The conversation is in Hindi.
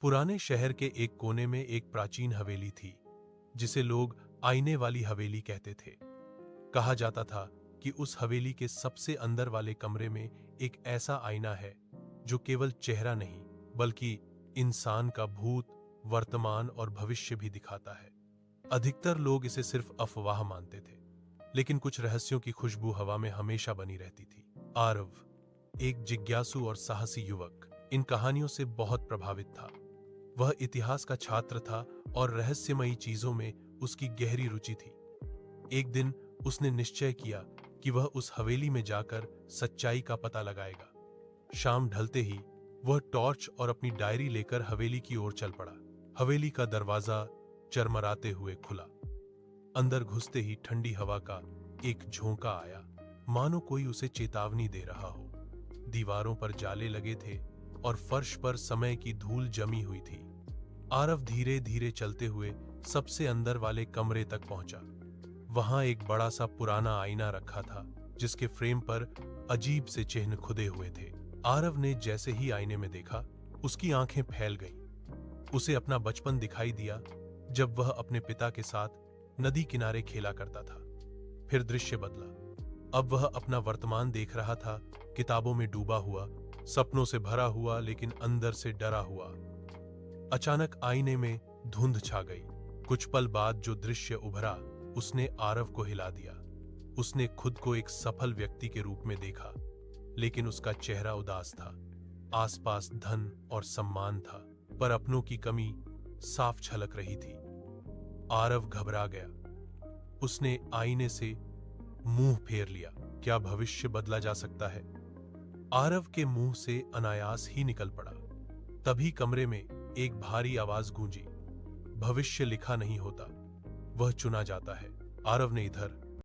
पुराने शहर के एक कोने में एक प्राचीन हवेली थी, जिसे लोग आईने वाली हवेली कहते थे। कहा जाता था कि उस हवेली के सबसे अंदर वाले कमरे में एक ऐसा आईना है जो केवल चेहरा नहीं बल्कि इंसान का भूत, वर्तमान और भविष्य भी दिखाता है। अधिकतर लोग इसे सिर्फ अफवाह मानते थे, लेकिन कुछ रहस्यों की खुशबू हवा में हमेशा बनी रहती थी। आरव, एक जिज्ञासु और साहसी युवक, इन कहानियों से बहुत प्रभावित था। वह इतिहास का छात्र था और रहस्यमयी चीजों में उसकी गहरी रुचि थी। एक दिन उसने निश्चय किया कि वह उस हवेली में जाकर सच्चाई का पता लगाएगा। शाम ढलते ही वह टॉर्च और अपनी डायरी लेकर हवेली की ओर चल पड़ा। हवेली का दरवाजा चरमराते हुए खुला। अंदर घुसते ही ठंडी हवा का एक झोंका आया, मानो कोई उसे चेतावनी दे रहा हो। दीवारों पर जाले लगे थे और फर्श पर समय की धूल जमी हुई थी। आरव धीरे धीरे चलते हुए सबसे अंदर वाले कमरे तक पहुंचा। वहां एक बड़ा सा पुराना आईना रखा था, जिसके फ्रेम पर अजीब से चिन्ह खुदे हुए थे। आरव ने जैसे ही आईने में देखा, उसकी आंखें फैल गईं। उसे अपना बचपन दिखाई दिया, जब वह अपने पिता के साथ नदी किनारे खेला करता था। फिर दृश्य बदला। अब वह अपना वर्तमान देख रहा था, किताबों में डूबा हुआ, सपनों से भरा हुआ, लेकिन अंदर से डरा हुआ। अचानक आईने में धुंध छा गई। कुछ पल बाद जो दृश्य उभरा, उसने आरव को हिला दिया। उसने खुद को एक सफल व्यक्ति के रूप में देखा, लेकिन उसका चेहरा उदास था। आसपास धन और सम्मान था, पर अपनों की कमी साफ झलक रही थी। आरव घबरा गया। उसने आईने से मुंह फेर लिया। क्या भविष्य बदला जा सकता है? आरव के मुंह से अनायास ही निकल पड़ा। तभी कमरे में एक भारी आवाज गूंजी, भविष्य लिखा नहीं होता, वह चुना जाता है। आरव ने इधर